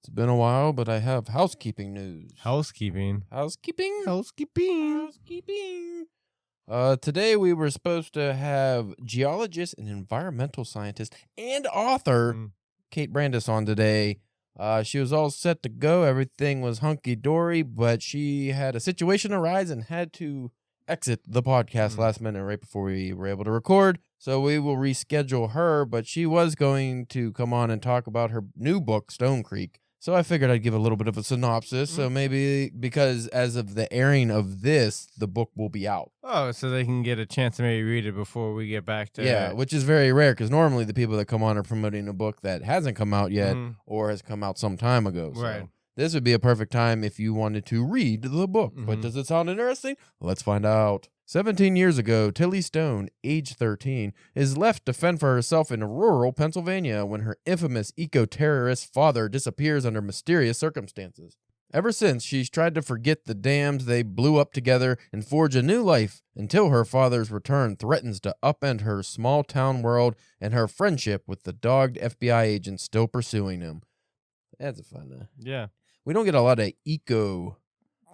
It's been a while, but I have housekeeping news. Housekeeping. Housekeeping? Housekeeping. Housekeeping. Today we were supposed to have geologist and environmental scientist and author Kate Brandis on today. She was all set to go. Everything was hunky-dory, but she had a situation arise and had to exit the podcast last minute right before we were able to record. So we will reschedule her, but she was going to come on and talk about her new book, Stone Creek. So I figured I'd give a little bit of a synopsis. So maybe because as of the airing of this, the book will be out. Oh, so they can get a chance to maybe read it before we get back to it. Which is very rare because normally the people that come on are promoting a book that hasn't come out yet or has come out some time ago. So Right. this would be a perfect time if you wanted to read the book. But does it sound interesting? Let's find out. 17 years ago, Tilly Stone, age 13, is left to fend for herself in rural Pennsylvania when her infamous eco-terrorist father disappears under mysterious circumstances. Ever since, she's tried to forget the dams they blew up together and forge a new life until her father's return threatens to upend her small-town world and her friendship with the dogged FBI agent still pursuing him. That's a fun Yeah. We don't get a lot of eco...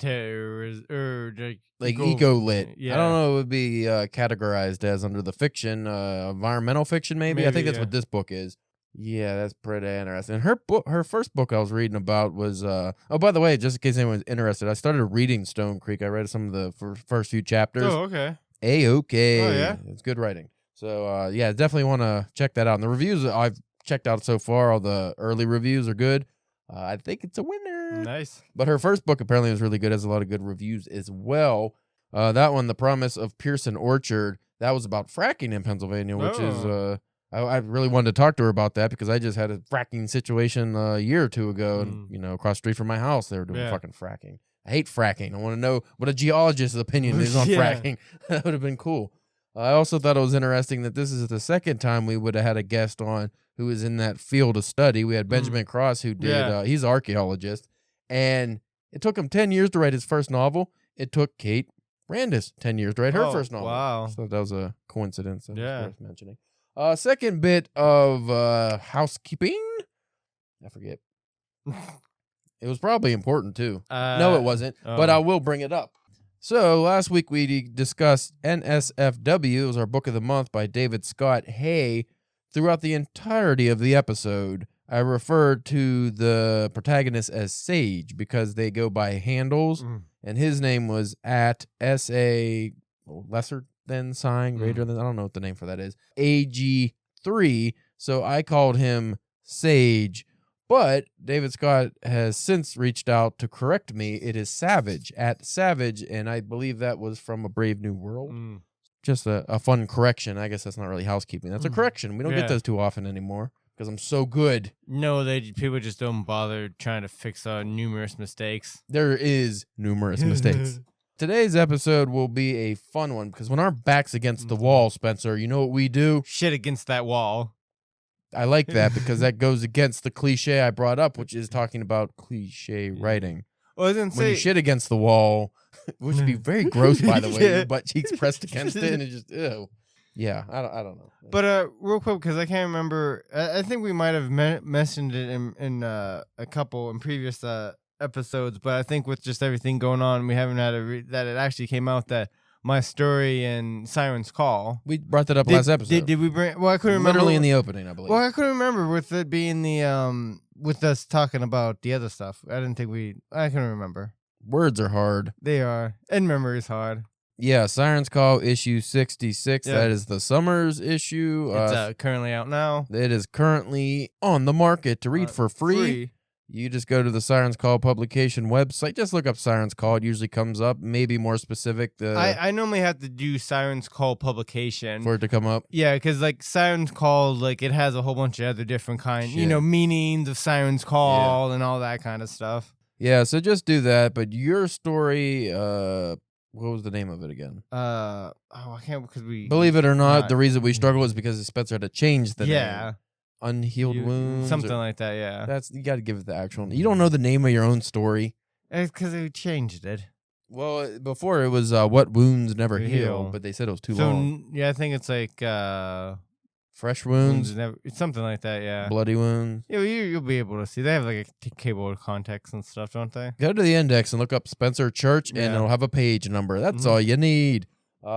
Like eco-lit. Yeah. I don't know what it would be categorized as under the fiction, environmental fiction maybe. I think that's what this book is. Yeah, that's pretty interesting. Her first book I was reading about was, oh, by the way, just in case anyone's interested, I started reading Stone Creek. I read some of the first few chapters. Oh, okay. A-okay. Oh, yeah? It's good writing. So, yeah, definitely want to check that out. And the reviews I've checked out so far, all the early reviews are good. I think it's a winner. Nice. But her first book apparently was really good, has a lot of good reviews as well. That one, The Promise of Pearson Orchard, that was about fracking in Pennsylvania, which is, I really wanted to talk to her about that because I just had a fracking situation a year or two ago and, across the street from my house, they were doing fucking fracking. I hate fracking. I want to know what a geologist's opinion is on fracking. That would have been cool. I also thought it was interesting that this is the second time we would have had a guest on who is in that field of study. We had Benjamin Cross who did, he's an archaeologist, and it took him 10 years to write his first novel. It took Kate Brandis 10 years to write her first novel. Wow. So that was a coincidence. Worth mentioning. Second bit of housekeeping. I forget. It was probably important too. No, it wasn't, but I will bring it up. So last week we discussed NSFW. It was our book of the month by David Scott Hay. Throughout the entirety of the episode, I referred to the protagonist as Sage because they go by handles, and his name was at SA lesser than sign, greater than, I don't know what the name for that is, AG3. So I called him Sage. But David Scott has since reached out to correct me. It is Savage, at Savage, and I believe that was from A Brave New World. Just a fun correction. I guess that's not really housekeeping. That's a correction. We don't get those too often anymore because I'm so good. No, people just don't bother trying to fix numerous mistakes. There is numerous mistakes. Today's episode will be a fun one because when our back's against the wall, Spencer, you know what we do? Shit against that wall. I like that because that goes against the cliche I brought up, which is talking about cliche writing. Well, I didn't say when you shit against the wall, which would be very gross, by the way. Your butt cheeks pressed against it, and it just ew. Yeah, I don't know. But real quick, because I can't remember. I think we might have mentioned it in a couple in previous episodes. But I think with just everything going on, we haven't had that it actually came out that my story in Siren's Call. We brought that up last episode. Did we bring? Well, I couldn't remember. Literally in the opening, I believe. Well, I couldn't remember with it being the with us talking about the other stuff. I didn't think I couldn't remember. Words are hard. They are, and memory is hard. Yeah, Siren's Call issue 66. That is the Summers issue. It's currently out now. It is currently on the market to read for free. You just go to the Sirens Call publication website. Just look up Sirens Call. It usually comes up. Maybe more specific. I normally have to do Sirens Call publication. For it to come up? Yeah, because like Sirens Call, like it has a whole bunch of other different kinds, meanings of Sirens Call and all that kind of stuff. Yeah, so just do that. But your story, what was the name of it again? I can't because we... Believe it or not, the reason we struggle is because Spencer had to change the name. Unhealed wounds, something like that. Yeah, you got to give it the actual. You don't know the name of your own story. It's because they changed it. Well, before it was what wounds never heal, but they said it was too long. Yeah, I think it's like Fresh wounds. It's something like that, yeah. Bloody wounds. Yeah, you'll be able to see. They have like a cable of context and stuff, don't they? Go to the index and look up Spencer Church, and it'll have a page number. That's all you need.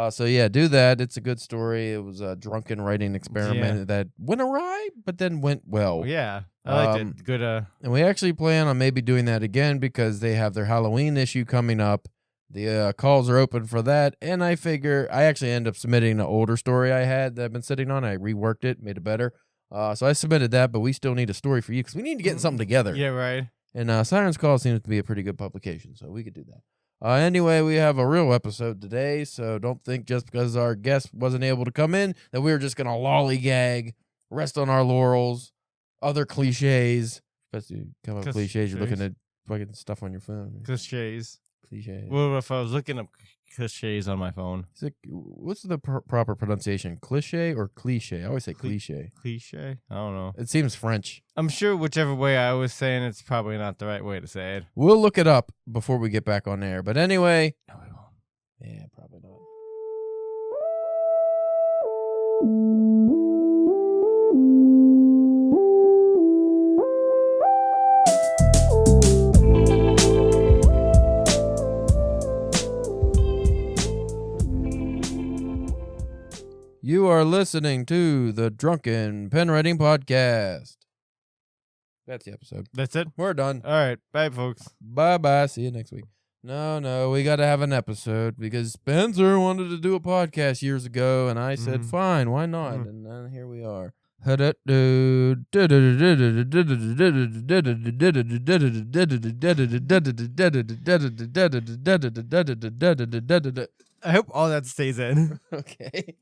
So yeah, do that. It's a good story. It was a drunken writing experiment that went awry, but then went well. Yeah, I liked it. Good. And we actually plan on maybe doing that again because they have their Halloween issue coming up. The calls are open for that, and I figure I actually end up submitting an older story I had that I've been sitting on. I reworked it, made it better. So I submitted that, but we still need a story for you because we need to get something together. Yeah, right. And Siren's Call seems to be a pretty good publication, so we could do that. Anyway, we have a real episode today, so don't think just because our guest wasn't able to come in that we were just going to lollygag, rest on our laurels, other cliches. Especially come up with cliches, you're looking at fucking stuff on your phone. Cliches. Cliches. Well, if I was looking up cliches on my phone. What's the proper pronunciation? Cliché or cliche? I always say cliche. Cliche? I don't know. It seems French. I'm sure whichever way I was saying it's probably not the right way to say it. We'll look it up before we get back on air. But anyway. No, we won't. Yeah, probably not. You are listening to the Drunken Pen Writing Podcast. That's the episode. That's it? We're done. All right. Bye, folks. Bye-bye. See you next week. No, we got to have an episode because Spencer wanted to do a podcast years ago, and I said, fine, why not? And then here we are. I hope all that stays in. Okay.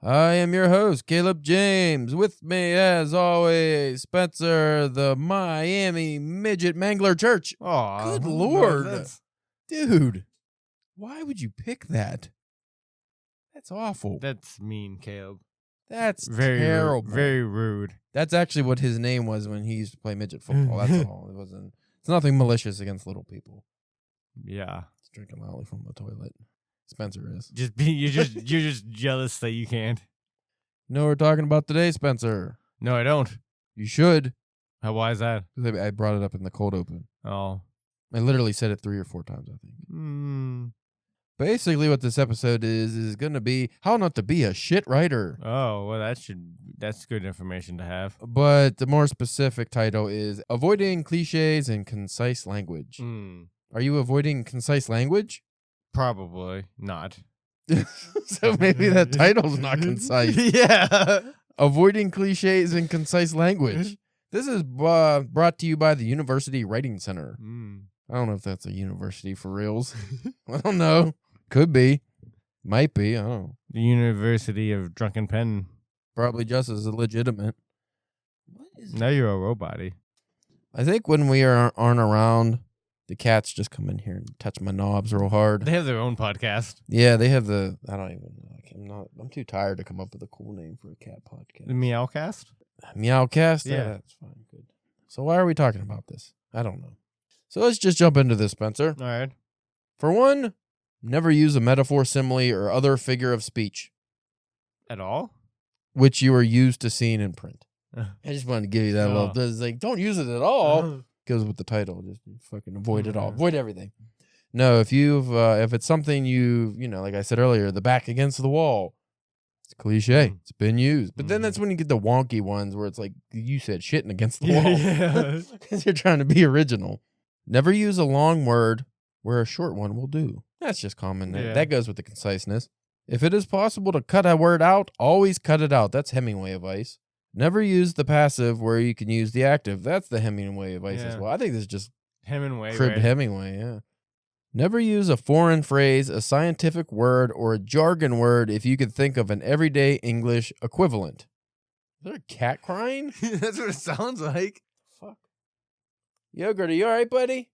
I am your host, Caleb James. With me, as always, Spencer, the Miami Midget Mangler Church. Oh, good Lord. Dude, why would you pick that? That's awful. That's mean, Caleb. That's very terrible. Very rude. That's actually what his name was when he used to play midget football. That's all. It's nothing malicious against little people. Yeah. He's drinking lolly from the toilet. Spencer is. You're just jealous that you can't. You know what we're talking about today, Spencer? No, I don't. You should. Why is that? I brought it up in the cold open. Oh. I literally said it 3 or 4 times, I think. Basically, what this episode is going to be how not to be a shit writer. Oh, well, that's good information to have. But the more specific title is Avoiding Cliches and Concise Language. Are you avoiding concise language? Probably not. So maybe that title's not concise. Yeah. Avoiding cliches and concise language. This is brought to you by the University Writing Center. I don't know if that's a university for reals. I don't know. Could be. Might be. I don't know. The University of Drunken Pen. Probably just as legitimate. Now you're a robot. I think when we aren't around, the cats just come in here and touch my knobs real hard. They have their own podcast. Yeah, they have I don't even know. I'm too tired to come up with a cool name for a cat podcast. The Meowcast? Meowcast? Yeah. That's fine. Good. So why are we talking about this? I don't know. So let's just jump into this, Spencer. All right. For one, never use a metaphor, simile, or other figure of speech. At all? Which you are used to seeing in print. I just wanted to give you that little... It's like, don't use it at all. Goes with the title. Just fucking avoid it all. Avoid everything. No, if it's something you like I said earlier, the back against the wall. It's cliche. It's been used. But then that's when you get the wonky ones where it's like you said shitting against the wall. Because you're trying to be original. Never use a long word where a short one will do. That's just common. Yeah. That goes with the conciseness. If it is possible to cut a word out, always cut it out. That's Hemingway advice. Never use the passive where you can use the active. That's the Hemingway advice as well. I think this is just Hemingway. Cribbed Hemingway, yeah. Never use a foreign phrase, a scientific word, or a jargon word if you could think of an everyday English equivalent. Is there a cat crying? That's what it sounds like. Fuck. Yogurt, are you all right, buddy?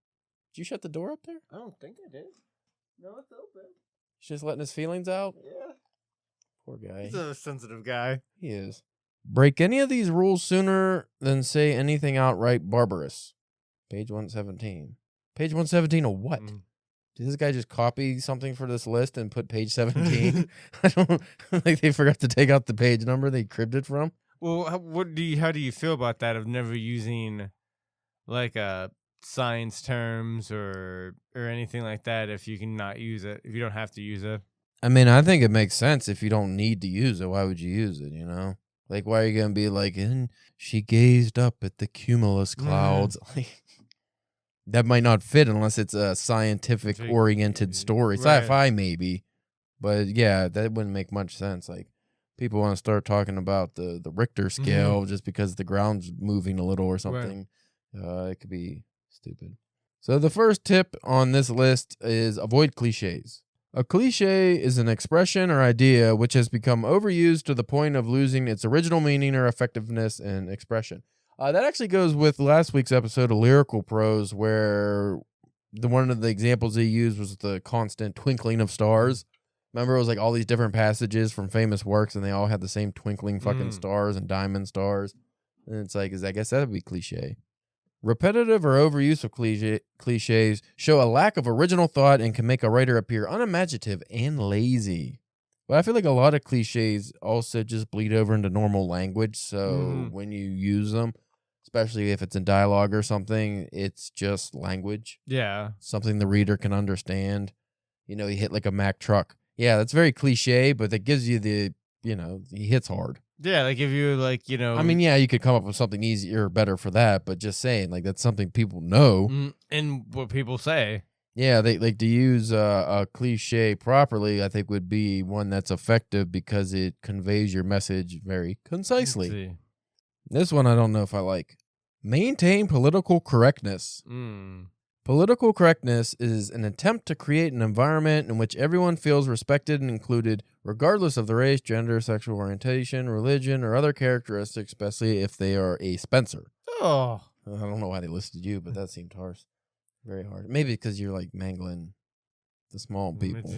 Did you shut the door up there? I don't think I did. No, it's open. He's just letting his feelings out? Yeah. Poor guy. He's a sensitive guy. He is. Break any of these rules sooner than say anything outright barbarous. Page 117. Page 117 of what? Did this guy just copy something for this list and put page 17? I don't like they forgot to take out the page number they cribbed it from. Well, how do you feel about that of never using like science terms or anything like that if you can not use it, if you don't have to use it? I mean, I think it makes sense if you don't need to use it. Why would you use it, you know? Like, why are you going to be like, and she gazed up at the cumulus clouds? Like, that might not fit unless it's a scientific-oriented story. Right. Sci-fi, maybe. But, yeah, that wouldn't make much sense. Like, people want to start talking about the Richter scale just because the ground's moving a little or something. Right. It could be stupid. So the first tip on this list is avoid cliches. A cliché is an expression or idea which has become overused to the point of losing its original meaning or effectiveness in expression. That actually goes with last week's episode of Lyrical Prose, where one of the examples he used was the constant twinkling of stars. Remember, it was like all these different passages from famous works, and they all had the same twinkling fucking stars and diamond stars. And it's like, I guess that would be cliché. Repetitive or overuse of cliches show a lack of original thought and can make a writer appear unimaginative and lazy. But I feel like a lot of cliches also just bleed over into normal language. So when you use them, especially if it's in dialogue or something, it's just language. Yeah. Something the reader can understand. You know, he hit like a Mack truck. Yeah, that's very cliche, but that gives you the, you know, he hits hard. Yeah, like if you like, you know. I mean, yeah, you could come up with something easier or better for that, but just saying, like, that's something people know. And what people say. Yeah, they like to use a cliche properly, I think would be one that's effective because it conveys your message very concisely. This one I don't know if I like. Maintain political correctness. Political correctness is an attempt to create an environment in which everyone feels respected and included, regardless of their race, gender, sexual orientation, religion, or other characteristics, especially if they are a Spencer. Oh. I don't know why they listed you, but that seemed harsh. Very hard. Maybe because you're like mangling the small people.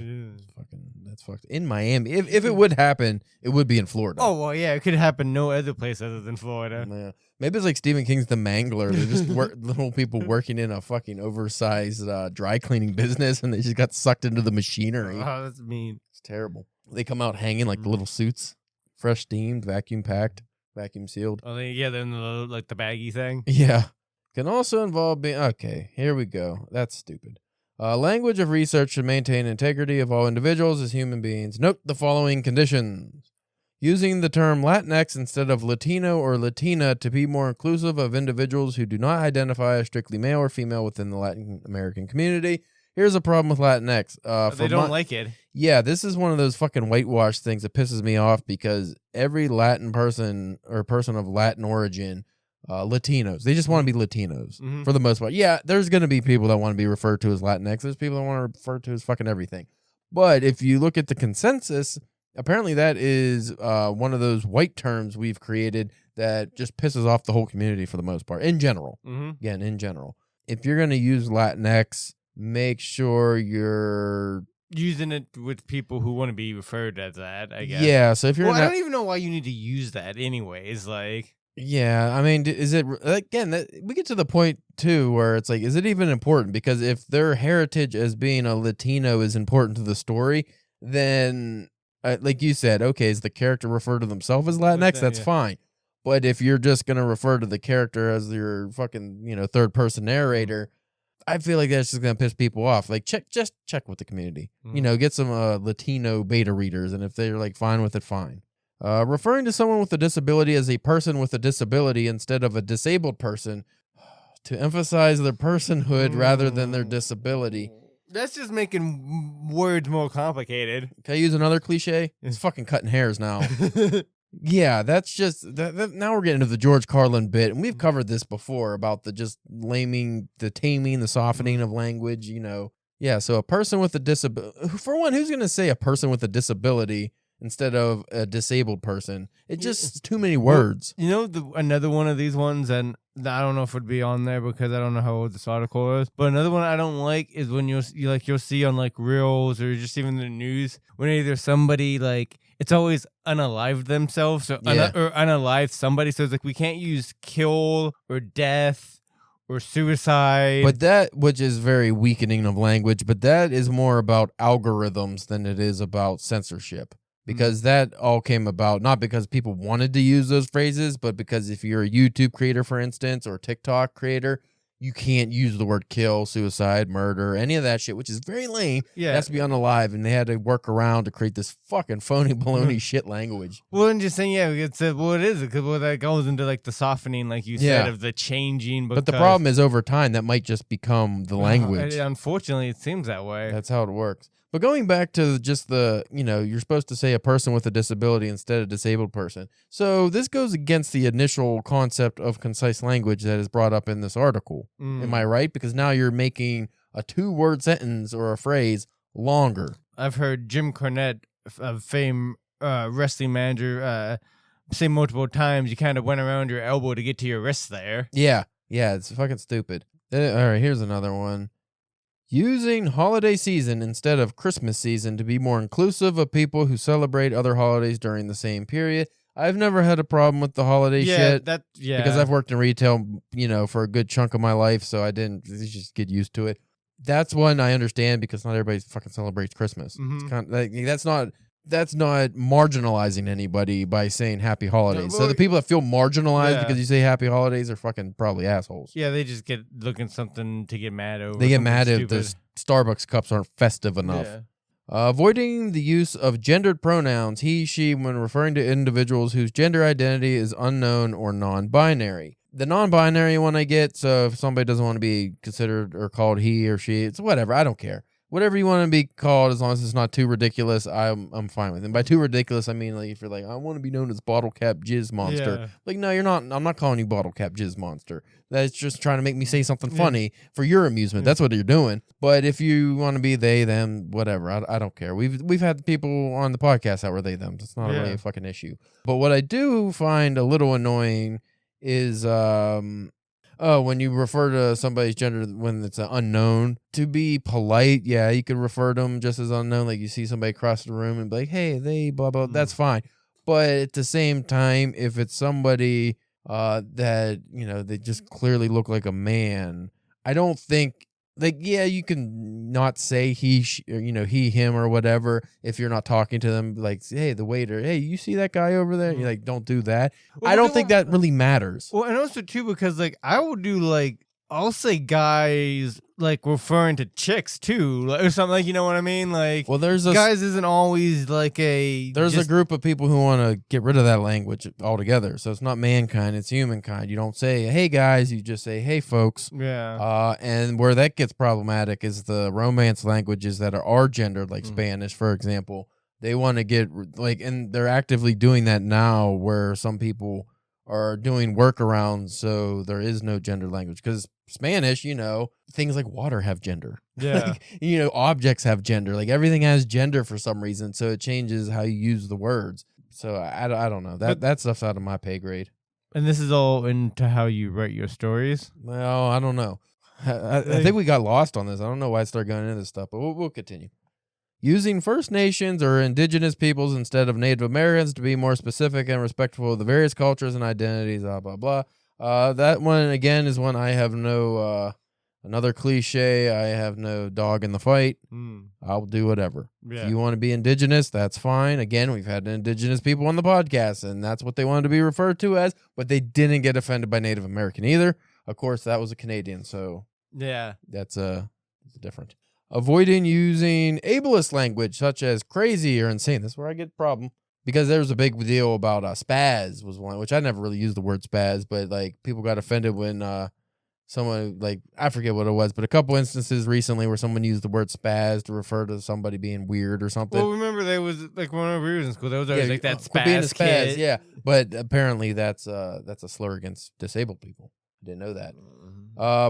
That's fucked. In Miami. If it would happen, it would be in Florida. Oh, well, yeah. It could happen no other place other than Florida. Yeah. Maybe it's like Stephen King's The Mangler. They're just little people working in a fucking oversized dry cleaning business, and they just got sucked into the machinery. Oh, that's mean. It's terrible. They come out hanging like the little suits. Fresh steamed, vacuum packed, vacuum sealed. Oh, then like the baggy thing? Yeah. Can also involve being... Okay, here we go. That's stupid. Language of research should maintain integrity of all individuals as human beings. Note the following conditions. Using the term Latinx instead of Latino or Latina to be more inclusive of individuals who do not identify as strictly male or female within the Latin American community. Here's a problem with Latinx. They don't like it. Yeah, this is one of those fucking whitewash things that pisses me off because every Latin person or person of Latin origin... Latinos. They just want to be Latinos for the most part. Yeah, there's going to be people that want to be referred to as Latinx. There's people that want to refer to as fucking everything. But if you look at the consensus, apparently that is one of those white terms we've created that just pisses off the whole community for the most part. In general. Again, in general. If you're going to use Latinx, make sure you're... using it with people who want to be referred as that, I guess. Yeah, so if you're... I don't even know why you need to use that anyways, like... Yeah, I mean, is it, again, we get to the point, too, where it's like, is it even important? Because if their heritage as being a Latino is important to the story, then, like you said, okay, is the character refer to themselves as Latinx? That's fine. But if you're just going to refer to the character as your fucking, third-person narrator, I feel like that's just going to piss people off. Like, just check with the community. Get some Latino beta readers, and if they're, like, fine with it, fine. Referring to someone with a disability as a person with a disability instead of a disabled person to emphasize their personhood rather than their disability. That's just making words more complicated. Can I use another cliche? It's fucking cutting hairs now. Yeah, that's just... now we're getting into the George Carlin bit, and we've covered this before about the just taming, the softening of language, Yeah, so a person with a disability... For one, who's going to say a person with a disability... instead of a disabled person? It's just too many words. Another one of these ones, and I don't know if it'd be on there because I don't know how old this article is, but another one I don't like is when you'll see on like Reels or just even the news when either somebody like it's always unalived themselves or unalive somebody. So it's like we can't use kill or death or suicide. But that, which is very weakening of language, but that is more about algorithms than it is about censorship. Because that all came about not because people wanted to use those phrases, but because if you're a YouTube creator, for instance, or TikTok creator, you can't use the word kill, suicide, murder, any of that shit, which is very lame. Yeah. It has to be unalive, and they had to work around to create this fucking phony baloney shit language. Well, I'm just saying, it is, because that goes into like the softening, like you said, of the changing. But the problem is over time, that might just become the language. Unfortunately, it seems that way. That's how it works. But going back to just the, you're supposed to say a person with a disability instead of disabled person. So this goes against the initial concept of concise language that is brought up in this article. Am I right? Because now you're making a 2-word sentence or a phrase longer. I've heard Jim Cornette, of fame wrestling manager, say multiple times, you kind of went around your elbow to get to your wrist there. Yeah, it's fucking stupid. All right, here's another one. Using holiday season instead of Christmas season to be more inclusive of people who celebrate other holidays during the same period. I've never had a problem with the holiday shit. Because I've worked in retail, for a good chunk of my life, so I didn't just get used to it. That's one I understand because not everybody fucking celebrates Christmas. It's kind of, that's not marginalizing anybody by saying happy holidays. So the people that feel marginalized because you say happy holidays are fucking probably assholes. Yeah, they just get looking something to get mad over. They get mad if the Starbucks cups aren't festive enough. Yeah. Avoiding the use of gendered pronouns, he, she, when referring to individuals whose gender identity is unknown or non-binary. The non-binary one I get, so if somebody doesn't want to be considered or called he or she, it's whatever, I don't care. Whatever you want to be called, as long as it's not too ridiculous, I'm fine with it. And by too ridiculous, I mean like if you're like, I want to be known as Bottle Cap Jizz Monster. Yeah. Like, no, you're not. I'm not calling you Bottle Cap Jizz Monster. That's just trying to make me say something funny for your amusement. That's what you're doing. But if you want to be they, them, whatever, I don't care. We've had people on the podcast that were they, them. It's not really a fucking issue. But what I do find a little annoying is when you refer to somebody's gender when it's an unknown, to be polite, you can refer to them just as unknown. Like you see somebody across the room and be like, hey, they, blah, blah, that's fine. But at the same time, if it's somebody that, they just clearly look like a man, I don't think, you can not say he, he, him, or whatever if you're not talking to them. Like, hey, the waiter, hey, you see that guy over there? You're like, don't do that. Well, I don't think that really matters. Well, and also, too, because, I will do, I'll say guys, referring to chicks, too, or something, you know what I mean? Well, guys isn't always, There's a group of people who want to get rid of that language altogether. So it's not mankind, it's humankind. You don't say, hey, guys, you just say, hey, folks. Yeah. And where that gets problematic is the romance languages that are gendered, like Spanish, for example. They want to get, and they're actively doing that now where some people are doing workarounds so there is no gender language. Because Spanish, things like water have gender. Yeah. Objects have gender. Everything has gender for some reason. So it changes how you use the words. So I don't know. That stuff's out of my pay grade. And this is all into how you write your stories? Well, I don't know. I think we got lost on this. I don't know why I started going into this stuff, but we'll continue. Using First Nations or indigenous peoples instead of Native Americans to be more specific and respectful of the various cultures and identities, blah, blah, blah. That one, again, is one I have no, another cliche, I have no dog in the fight. I'll do whatever. Yeah. If you want to be indigenous, that's fine. Again, we've had indigenous people on the podcast, and that's what they wanted to be referred to as, but they didn't get offended by Native American either. Of course, that was a Canadian, so yeah, that's different. Avoiding using ableist language such as crazy or insane. That's where I get the problem. Because there was a big deal about spaz was one, which I never really used the word spaz, but people got offended when someone, I forget what it was, but a couple instances recently where someone used the word spaz to refer to somebody being weird or something. Well, remember there was when we were in school, there was always that spaz being a spaz, kid. Yeah. But apparently that's a slur against disabled people. I didn't know that.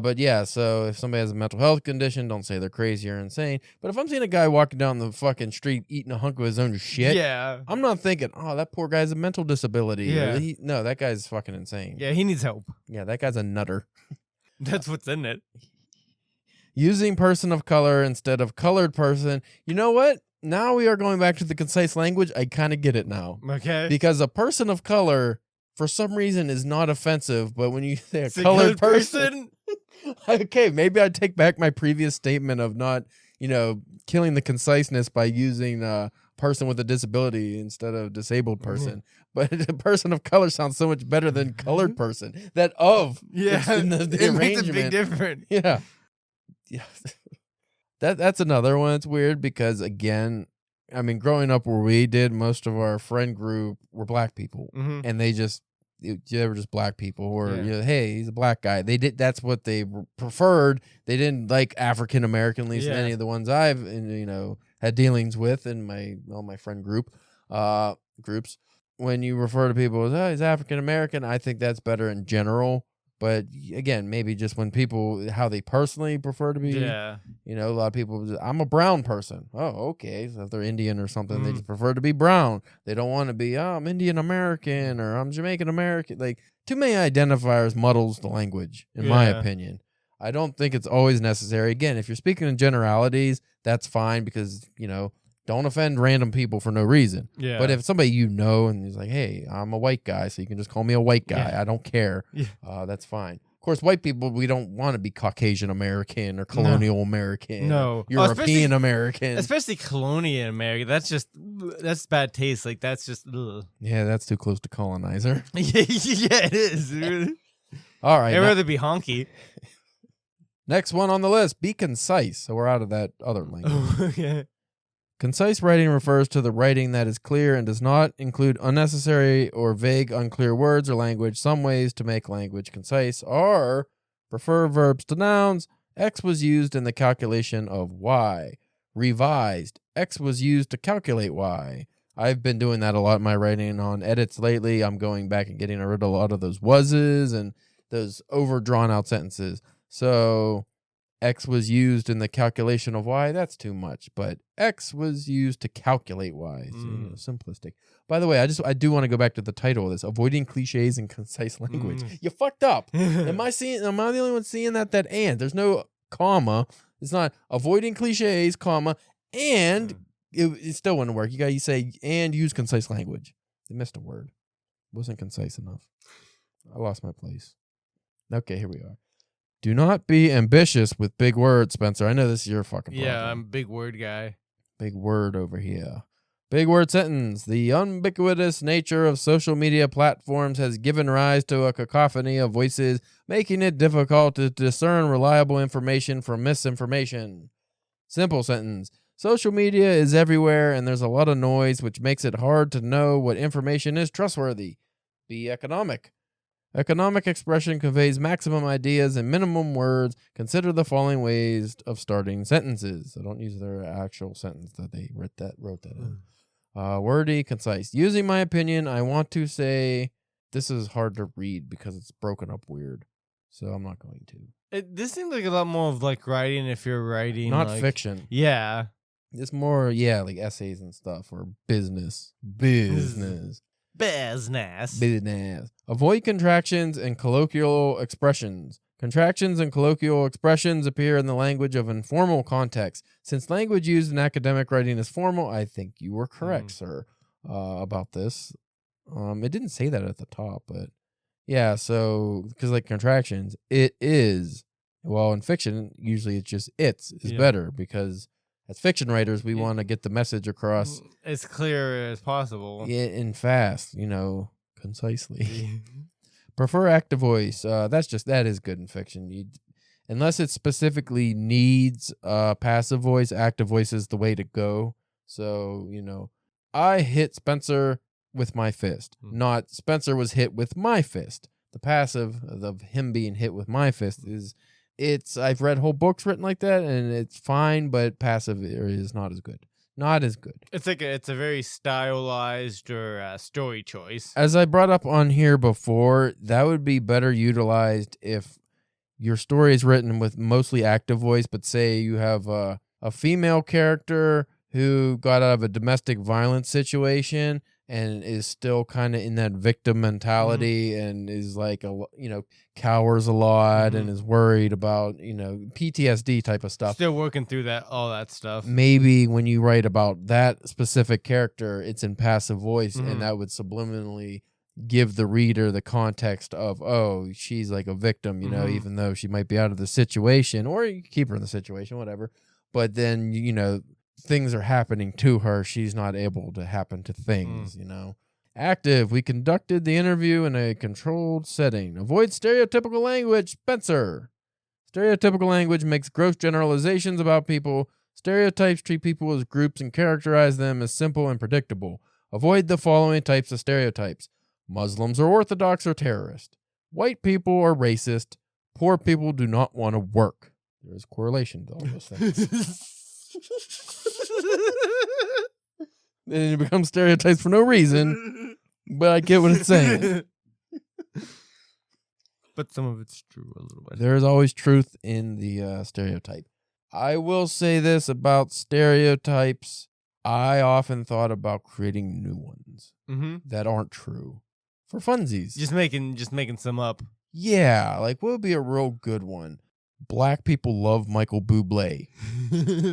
But yeah, so if somebody has a mental health condition, don't say they're crazy or insane. But if I'm seeing a guy walking down the fucking street eating a hunk of his own shit, I'm not thinking, oh, that poor guy's a mental disability. Yeah. No, that guy's fucking insane. Yeah, he needs help. Yeah, that guy's a nutter. That's what's in it. Using person of color instead of colored person. You know what? Now we are going back to the concise language. I kind of get it now. Okay. Because a person of color, for some reason, is not offensive, but when you say a colored person, Okay, maybe I'd take back my previous statement of not, killing the conciseness by using person with a disability instead of disabled person. But a person of color sounds so much better than colored person. That in the it arrangement makes a big difference. Yeah. That's another one. It's weird because, again, I mean, growing up where we did, most of our friend group were black people, and they were just black people, or hey, he's a black guy. That's what they preferred. They didn't like African American, at least any of the ones I've had dealings with in all my friend groups. When you refer to people as he's African American, I think that's better in general. But again, maybe just when people, how they personally prefer to be. Yeah. A lot of people, I'm a brown person. Oh, okay. So if they're Indian or something, they just prefer to be brown. They don't want to be, I'm Indian American or I'm Jamaican American. Like, too many identifiers muddles the language, in my opinion. I don't think it's always necessary. Again, if you're speaking in generalities, that's fine because, don't offend random people for no reason. Yeah. But if somebody and he's like, hey, I'm a white guy, so you can just call me a white guy. I don't care. Yeah. That's fine. Of course, white people, we don't want to be Caucasian American or colonial American. No. European American. Especially colonial American. That's bad taste. Like, that's just, ugh. Yeah, that's too close to colonizer. Yeah, it is. Dude. All right. I'd rather be honky. Next one on the list, be concise. So we're out of that other language. Okay. Concise writing refers to the writing that is clear and does not include unnecessary or vague, unclear words or language. Some ways to make language concise are prefer verbs to nouns. X was used in the calculation of Y. Revised. X was used to calculate Y. I've been doing that a lot in my writing on edits lately. I'm going back and getting rid of a lot of those was's and those overdrawn out sentences. So X was used in the calculation of Y. That's too much, but X was used to calculate Y. So, simplistic. By the way, I do want to go back to the title of this: avoiding cliches and concise language. You fucked up. Am I the only one seeing that and? There's no comma. It's not avoiding cliches, comma, and it still wouldn't work. You say and use concise language. They missed a word. Wasn't concise enough. I lost my place. Okay, here we are. Do not be ambitious with big words, Spencer. I know this is your fucking problem. Yeah, I'm a big word guy. Big word over here. Big word sentence. The ubiquitous nature of social media platforms has given rise to a cacophony of voices, making it difficult to discern reliable information from misinformation. Simple sentence. Social media is everywhere, and there's a lot of noise, which makes it hard to know what information is trustworthy. Be economic. Economic expression conveys maximum ideas in minimum words. Consider the following ways of starting sentences. So don't use their actual sentence that they wrote that in. Wordy, concise. Using my opinion, I want to say this is hard to read because it's broken up weird. So I'm not going to. This seems like a lot more of like writing if you're writing. Not fiction. Yeah. It's more, like essays and stuff or business. Business. Avoid contractions and colloquial expressions. Contractions and colloquial expressions appear in the language of informal context. Since language used in academic writing is formal, I think you were correct, sir, about this. It didn't say that at the top, but yeah, so, because like contractions, it is. Well, in fiction, usually it's just is better because as fiction writers, we want to get the message across as clear as possible. Yeah, and fast, concisely. Prefer active voice. That is good in fiction. Unless it specifically needs passive voice, active voice is the way to go. So, I hit Spencer with my fist, not Spencer was hit with my fist. The passive of him being hit with my fist is... I've read whole books written like that, and it's fine, but passive is not as good. Not as good. It's a very stylized or story choice. As I brought up on here before, that would be better utilized if your story is written with mostly active voice, but say you have a female character who got out of a domestic violence situation and is still kind of in that victim mentality and is like, cowers a lot and is worried about, PTSD type of stuff. Still working through all that stuff. Maybe when you write about that specific character, it's in passive voice and that would subliminally, give the reader the context of, oh, she's like a victim, you know, even though she might be out of the situation, or you keep her in the situation, whatever. But then, you know, things are happening to her. She's not able to happen to things, you know. Active. We conducted the interview in a controlled setting. Avoid stereotypical language, Spencer. Stereotypical language makes gross generalizations about people. Stereotypes treat people as groups and characterize them as simple and predictable. Avoid the following types of stereotypes. Muslims are orthodox or terrorist. White people are racist. Poor people do not want to work. There is correlation to all those things. Then it becomes stereotypes for no reason, but I get what it's saying. But some of it's true a little bit. There is always truth in the stereotype. I will say this about stereotypes. I often thought about creating new ones that aren't true for funsies. Just making some up. Yeah, like what would be a real good one? Black people love Michael Bublé.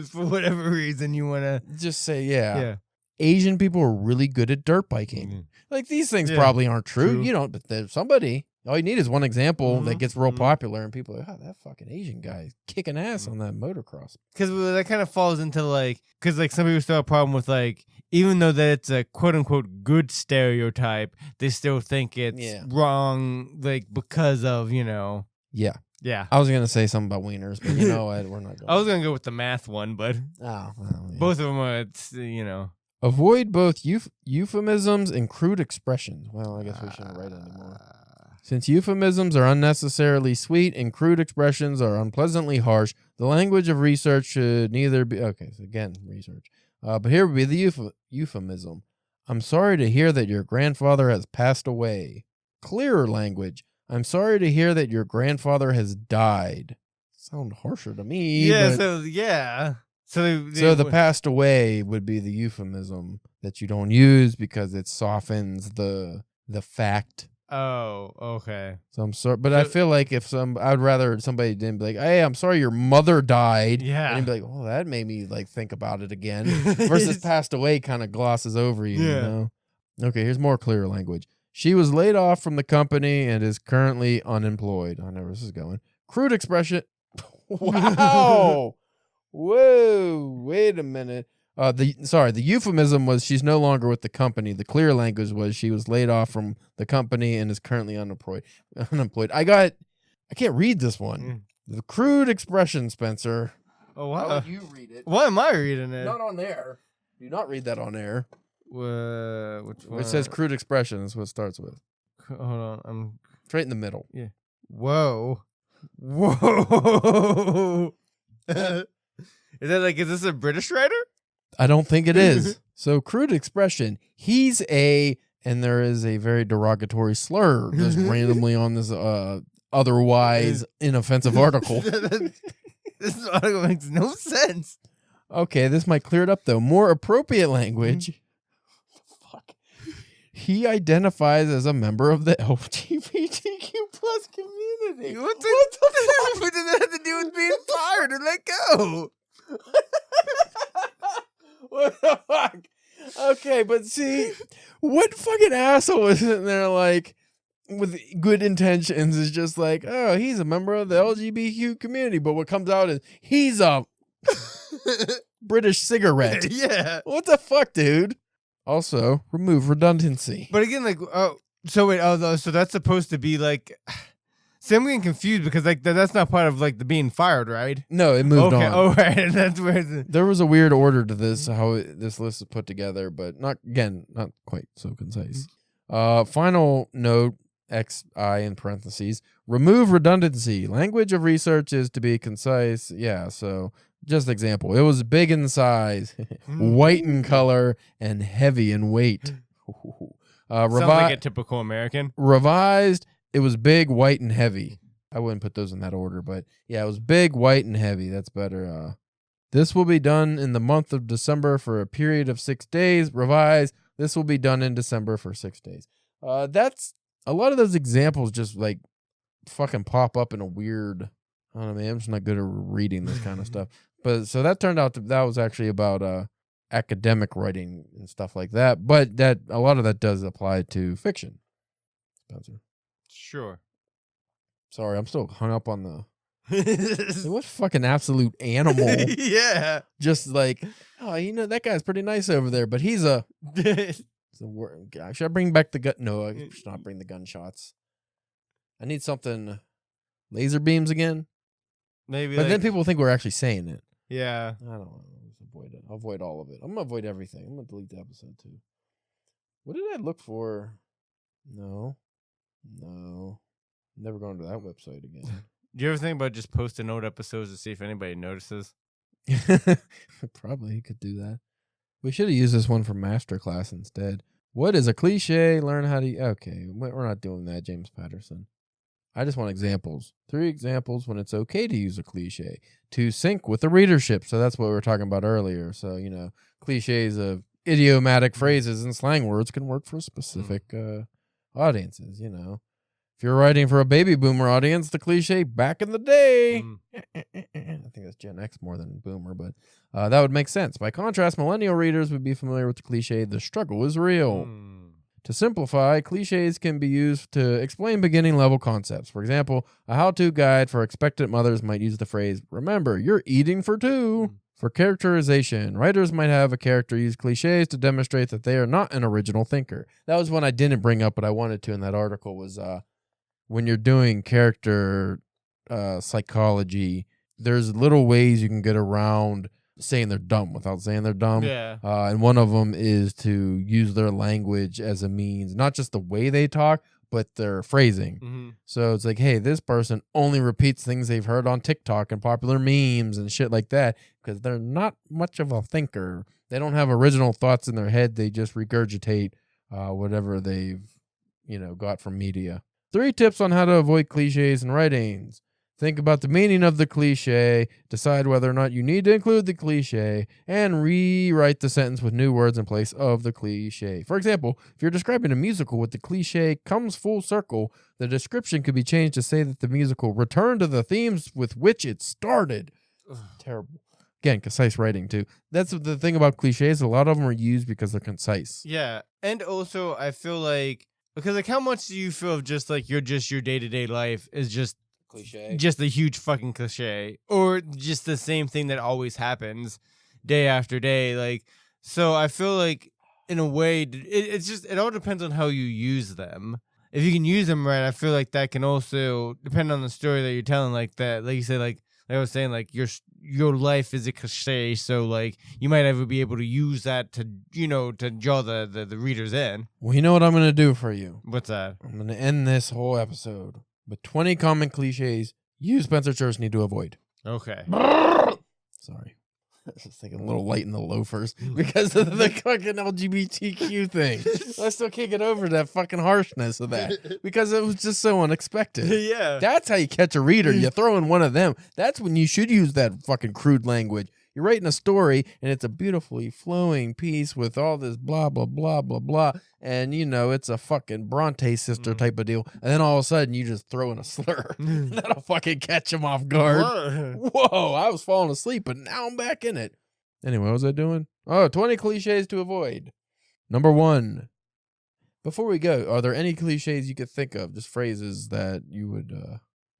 For whatever reason you want to just say, yeah. Asian people are really good at dirt biking. Like these things probably aren't true. You don't, but there's somebody. All you need is one example that gets real popular, and people are like, oh, that fucking Asian guy is kicking ass on that motocross. Because that kind of falls into like, because like some people still have a problem with like, even though that it's a quote unquote good stereotype, they still think it's wrong, like because of, you know. Yeah. Yeah. I was going to say something about wieners, but you know what? We're not going. I was going to go with the math one, but both of them are, you know. Avoid both euphemisms and crude expressions. Well, I guess we shouldn't write anymore. Since euphemisms are unnecessarily sweet and crude expressions are unpleasantly harsh, the language of research should neither be... Okay, so again, research. But here would be the euphemism. I'm sorry to hear that your grandfather has passed away. Clearer language. I'm sorry to hear that your grandfather has died. Sound harsher to me. Yeah, but... So the passed away would be the euphemism that you don't use because it softens the fact. Oh, okay. So I'm sorry, but I feel like I'd rather somebody didn't be like, "Hey, I'm sorry your mother died." Yeah, and be like, "Oh, that made me like think about it again." Versus passed away kind of glosses over you. You know? Okay, here's more clear language. She was laid off from the company and is currently unemployed. I know where this is going. Crude expression. Wow. Whoa, wait a minute. The euphemism was she's no longer with the company. The clear language was she was laid off from the company and is currently unemployed. I can't read this one. The crude expression, Spencer. Oh, wow. How would you read it? Why am I reading it? Not on there. Do not read that on air. Which one? It says crude expression is what it starts with. Hold on. I'm straight in the middle. Yeah. Whoa. Is this a British writer? I don't think it is. So crude expression. And there is a very derogatory slur just randomly on this otherwise inoffensive article. This article makes no sense. Okay, this might clear it up though. More appropriate language. Fuck. He identifies as a member of the LGBTQ plus community. What the fuck does that have to do with being fired or let go? What the fuck? Okay, but see, what fucking asshole is sitting there like with good intentions is just like, oh, he's a member of the LGBTQ community, but what comes out is he's a British cigarette. Yeah. What the fuck, dude? Also, remove redundancy. But again, like, so that's supposed to be like. See, I'm getting confused because like that's not part of like the being fired, right? No, it moved on. Oh, right. That's where there was a weird order to this, how this list is put together, but not quite so concise. Final note, XI in parentheses, remove redundancy. Language of research is to be concise. Yeah, so just example. It was big in size, white in color, and heavy in weight. Sounds like a typical American. Revised. It was big, white, and heavy. I wouldn't put those in that order, but yeah, it was big, white, and heavy. That's better. This will be done in the month of December for a period of 6 days. Revised. This will be done in December for 6 days. That's a lot of those examples just like fucking pop up in a weird. I don't know, man. I'm just not good at reading this kind of stuff. But so that turned out that was actually about academic writing and stuff like that. But that a lot of that does apply to fiction. Spencer. Sure. Sorry, I'm still hung up on the. Like, what fucking absolute animal? Yeah. Just like, oh, that guy's pretty nice over there, but he's a. Should I bring back the gun? No, I should not bring the gunshots. I need something. Laser beams again. Maybe. But then people think we're actually saying it. Yeah. I don't know. Let's avoid it. I'll avoid all of it. I'm gonna avoid everything. I'm gonna delete the episode too. What did I look for? No. Never going to that website again. Do you ever think about just posting old episodes to see if anybody notices? Probably he could do that. We should have used this one for masterclass instead. What is a cliche? Learn how to... Okay, we're not doing that, James Patterson. I just want examples. 3 examples when it's okay to use a cliche to sync with the readership. So that's what we were talking about earlier. So, cliches of idiomatic phrases and slang words can work for specific audiences, If you're writing for a baby boomer audience, the cliche back in the day, I think that's Gen X more than boomer, but that would make sense. By contrast, millennial readers would be familiar with the cliche, the struggle is real. To simplify, cliches can be used to explain beginning level concepts. For example, a how-to guide for expectant mothers might use the phrase, remember, you're eating for 2. For characterization, writers might have a character use cliches to demonstrate that they are not an original thinker. That was one I didn't bring up, but I wanted to in that article was... when you're doing character psychology, there's little ways you can get around saying they're dumb without saying they're dumb. Yeah. And one of them is to use their language as a means, not just the way they talk, but their phrasing. Mm-hmm. So it's like, hey, this person only repeats things they've heard on TikTok and popular memes and shit like that because they're not much of a thinker. They don't have original thoughts in their head. They just regurgitate whatever they've, got from media. 3 tips on how to avoid cliches in writings. Think about the meaning of the cliche, decide whether or not you need to include the cliche, and rewrite the sentence with new words in place of the cliche. For example, if you're describing a musical with the cliche comes full circle, the description could be changed to say that the musical returned to the themes with which it started. Terrible. Again, concise writing too. That's the thing about cliches. A lot of them are used because they're concise. Yeah, and also I feel like, because how much do you feel of just like your day-to-day life is just cliche, just a huge fucking cliche, or just the same thing that always happens day after day? So I feel like in a way it all depends on how you use them. If you can use them right, I feel like that can also depend on the story that you're telling. Like that, like you said, like I was saying, like your life is a cliche, so like you might ever be able to use that to to draw the readers in. Well, you know what I'm gonna do for you? What's that? I'm gonna end this whole episode with 20 common cliches you Spencer Church need to avoid. Okay. Sorry. I was just thinking a little light in the loafers because of the fucking LGBTQ thing. I still can't get over that fucking harshness of that because it was just so unexpected. Yeah. That's how you catch a reader. You throw in one of them. That's when you should use that fucking crude language. You're writing a story, and it's a beautifully flowing piece with all this blah, blah, blah, blah, blah. And, it's a fucking Bronte sister type of deal. And then all of a sudden, you just throw in a slur. That'll fucking catch them off guard. Whoa, I was falling asleep, but now I'm back in it. Anyway, what was I doing? Oh, 20 cliches to avoid. Number 1. Before we go, are there any cliches you could think of, just phrases that you would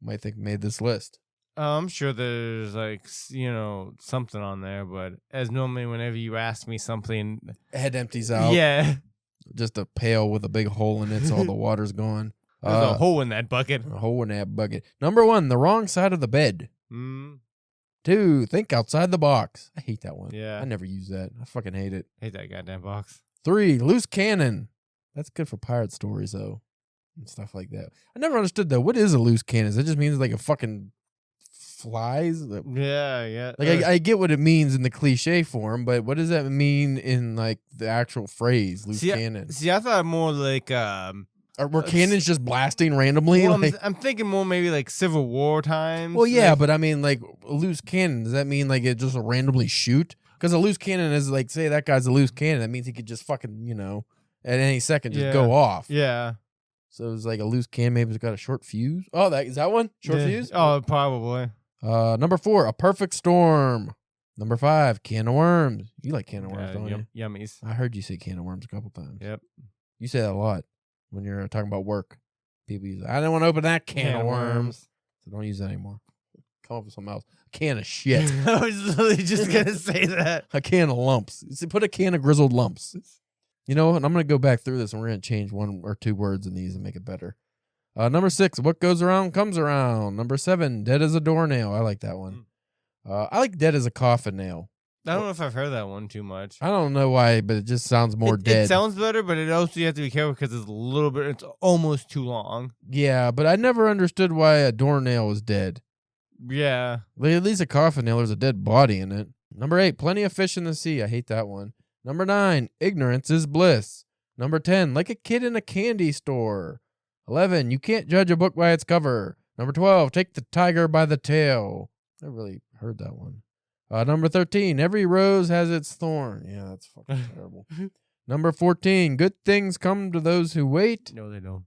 might think made this list? I'm sure there's something on there, but as normally whenever you ask me something, head empties out. Yeah. Just a pail with a big hole in it so all the water's gone. There's a hole in that bucket. A hole in that bucket. Number 1, the wrong side of the bed. 2, think outside the box. I hate that one. Yeah. I never use that. I fucking hate it. Hate that goddamn box. 3, loose cannon. That's good for pirate stories, though, and stuff like that. I never understood, though. What is a loose cannon? Does it just means like a fucking flies? Yeah. Like I get what it means in the cliche form, but what does that mean in like the actual phrase, loose cannon? I thought more like were cannons just blasting randomly? Well, I'm thinking more maybe like Civil War times. Well, yeah, but I mean, like a loose cannon. Does that mean like it just randomly shoot? Because a loose cannon is like, say that guy's a loose cannon. That means he could just fucking, at any second just go off. Yeah. So it's like a loose cannon. Maybe it's got a short fuse. Oh, is that one? Short fuse? Oh, probably. Number 4, a perfect storm. Number 5, can of worms. You like can of worms, don't you? Yummies. I heard you say can of worms a couple times. Yep. You say that a lot when you're talking about work. People use. I didn't want to open that can of worms, so don't use that anymore. Come up with something else. A can of shit. I was literally just gonna say that. A can of lumps. Put a can of grizzled lumps. You know what? I'm gonna go back through this and we're gonna change 1 or 2 words in these and make it better. Number 6, what goes around comes around. Number 7, dead as a doornail. I like that one. I like dead as a coffin nail. I don't know if I've heard that one too much. I don't know why, but it just sounds more dead. It sounds better, but it also you have to be careful because it's almost too long. Yeah, but I never understood why a doornail was dead. Yeah. Like, at least a coffin nail, there's a dead body in it. Number 8, plenty of fish in the sea. I hate that one. Number 9, ignorance is bliss. Number 10, like a kid in a candy store. 11, you can't judge a book by its cover. Number 12, take the tiger by the tail. I really heard that one. Number 13, every rose has its thorn. Yeah, that's fucking terrible. Number 14, good things come to those who wait. No, they don't.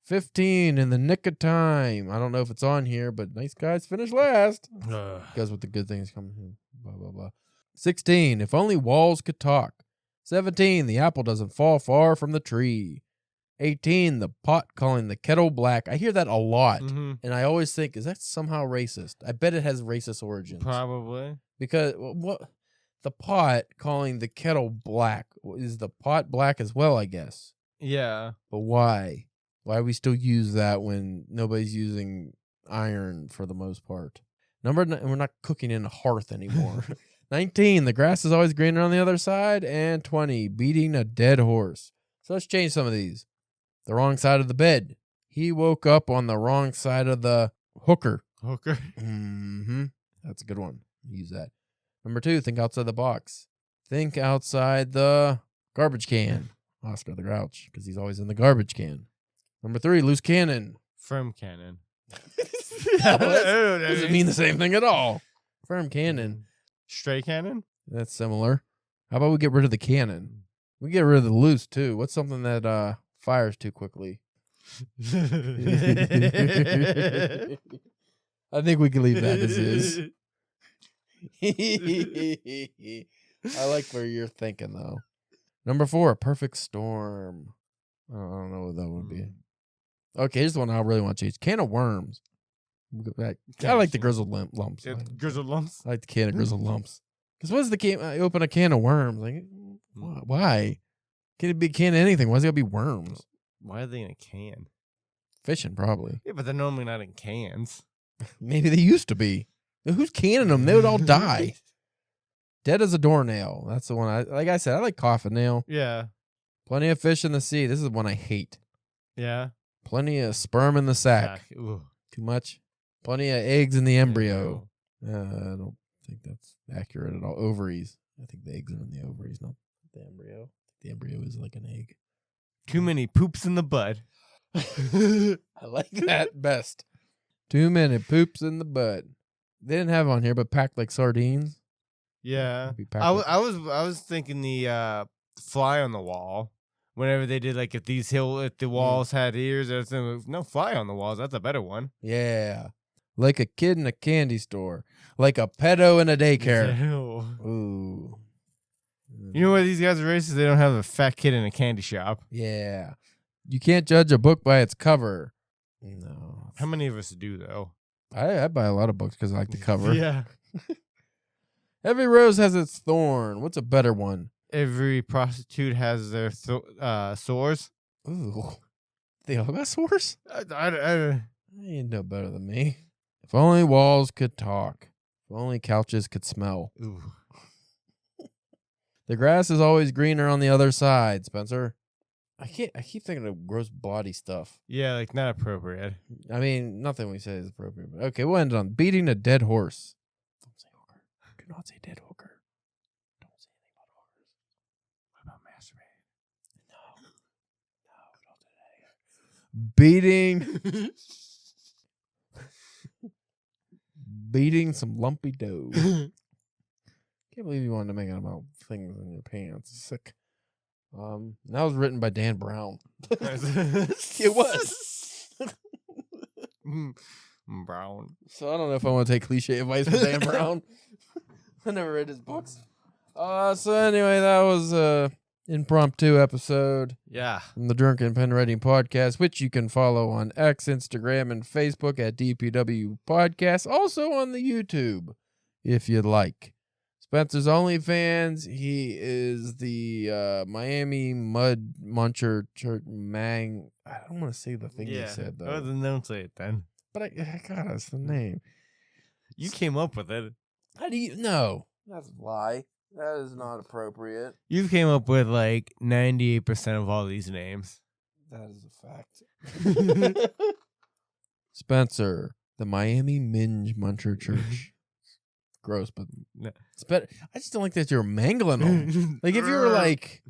15, in the nick of time. I don't know if it's on here, but nice guys finish last. Because with the good things come, blah, blah, blah. 16, if only walls could talk. 17, the apple doesn't fall far from the tree. 18, the pot calling the kettle black. I hear that a lot, and I always think, is that somehow racist? I bet it has racist origins. Probably. Because what the pot calling the kettle black, is the pot black as well, I guess. Yeah. But why? Why we still use that when nobody's using iron for the most part? Number 9, we're not cooking in a hearth anymore. 19, the grass is always greener on the other side. And 20, beating a dead horse. So let's change some of these. The wrong side of the bed. He woke up on the wrong side of the hooker. Hooker? That's a good one. Use that. Number 2, think outside the box. Think outside the garbage can. Oscar the Grouch, because he's always in the garbage can. Number 3, loose cannon. Firm cannon. Doesn't mean the same thing at all. Firm cannon. Stray cannon? That's similar. How about we get rid of the cannon? We get rid of the loose, too. What's something that fires too quickly? I think we can leave that as is. I like where you're thinking, though. Number 4, a perfect storm. I don't know what that would be. Okay, here's the one I really want to change. Can of worms. I like the grizzled lumps. Grizzled lumps? I like the can of grizzled lumps. Because what's the can? I open a can of worms. Like, why? Can it be a can of anything? Why is it got to be worms? Why are they in a can? Fishing, probably. Yeah, but they're normally not in cans. Maybe they used to be. Who's canning them? They would all die. Dead as a doornail. That's the one. Like I said, I like coffin nail. Yeah. Plenty of fish in the sea. This is one I hate. Yeah. Plenty of sperm in the sack. Ooh. Too much. Plenty of eggs in the embryo. I don't think that's accurate at all. Ovaries. I think the eggs are in the ovaries, not the embryo. The embryo is like an egg. Too many poops in the bud. I like that best. Too many poops in the bud. They didn't have it on here, but packed like sardines. Yeah. I was thinking the fly on the wall. Whenever they did, like, if the walls had ears, no fly on the walls. That's a better one. Yeah. Like a kid in a candy store. Like a pedo in a daycare. Ooh. You know why these guys are racist? They don't have a fat kid in a candy shop. Yeah. You can't judge a book by its cover. No. How many of us do, though? I buy a lot of books because I like the cover. Yeah. Every rose has its thorn. What's a better one? Every prostitute has their sores. Ooh. They all got sores? You know better than me. If only walls could talk. If only couches could smell. Ooh. The grass is always greener on the other side, Spencer. I keep thinking of gross body stuff. Yeah, like not appropriate. I mean, nothing we say is appropriate. But okay, we'll end on beating a dead horse. Don't say hooker. Do not say dead hooker. Don't say anything about hookers. What about masturbating? No, don't do that again. Beating some lumpy dough. Can't believe you wanted to make it about things in your pants. Sick. That was written by Dan Brown. It was. Brown. So I don't know if I want to take cliche advice from Dan Brown. I never read his books. So anyway, that was impromptu episode. Yeah. From the Drunken Pen Writing Podcast, which you can follow on X, Instagram, and Facebook at DPW Podcast. Also on the YouTube, if you'd like. Spencer's OnlyFans. He is the Miami Mud Muncher Church Mang. I don't want to say the thing you said, though. Then don't say it then. But I got us the name. You came up with it. How do you know? That's a lie. That is not appropriate. You came up with like 98% of all these names. That is a fact. Spencer, the Miami Minge Muncher Church. Gross, but it's better. I just don't like that you're mangling them. Like, if you were like,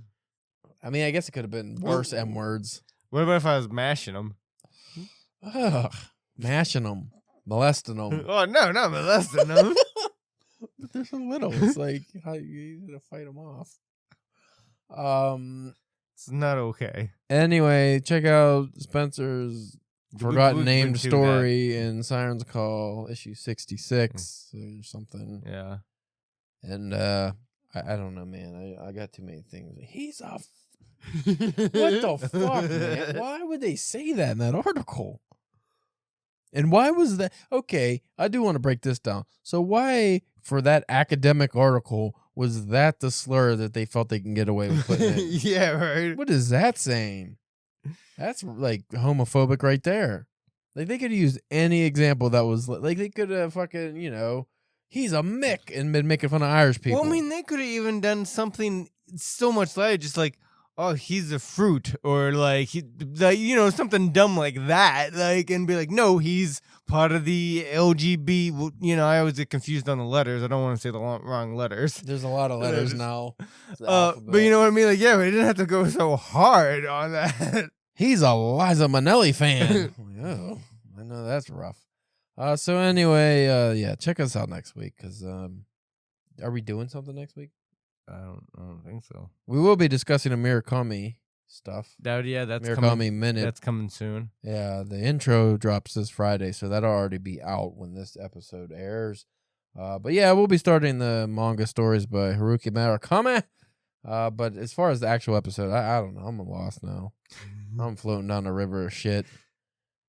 I mean, I guess it could have been worse M words. What about if I was mashing them? Ugh, mashing them, molesting them. Oh, no, not molesting them. But they're so little. It's like, how you gotta fight them off. It's not okay. Anyway, check out Spencer's Forgotten Named Story in Siren's Call, issue 66 or something. Yeah. And I don't know, man. I got too many things. He's a... What the fuck, man? Why would they say that in that article? And why was that? Okay, I do want to break this down. So why, for that academic article, was that the slur that they felt they can get away with putting in? Yeah, right. What is that saying? That's like homophobic right there. Like, they could have used any example that was like, they could have fucking, he's a Mick and been making fun of Irish people. Well, I mean, they could have even done something so much lighter, just like, oh, he's a fruit, or like, something dumb like that, like, and be like, no, he's part of the LGB. I always get confused on the letters. I don't want to say the wrong letters. There's a lot of letters now. But you know what I mean? Like, yeah, but he didn't have to go so hard on that. He's a Liza Minnelli fan. Oh, I know that's rough. So anyway, yeah, check us out next week, because are we doing something next week? I don't think so. We will be discussing a Murakami stuff. That's Murakami coming, Minute. That's coming soon. Yeah, the intro drops this Friday, so that'll already be out when this episode airs. But yeah, we'll be starting the manga stories by Haruki Murakami. But as far as the actual episode, I don't know. I'm lost now. I'm floating down the river of shit,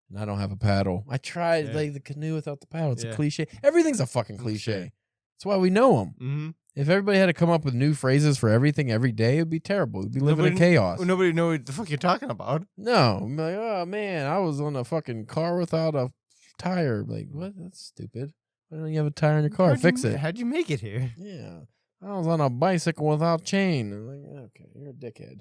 and I don't have a paddle. I tried like the canoe without the paddle. It's a cliche. Everything's a fucking cliche. That's why we know them. Mm-hmm. If everybody had to come up with new phrases for everything every day, it'd be terrible. We'd be living in chaos. Nobody know what the fuck you're talking about. No. I'm like, oh, man, I was on a fucking car without a tire. Like, what? That's stupid. Why don't you have a tire in your car? Fix it. How'd you make it here? Yeah. I was on a bicycle without chain. I'm like, okay, you're a dickhead.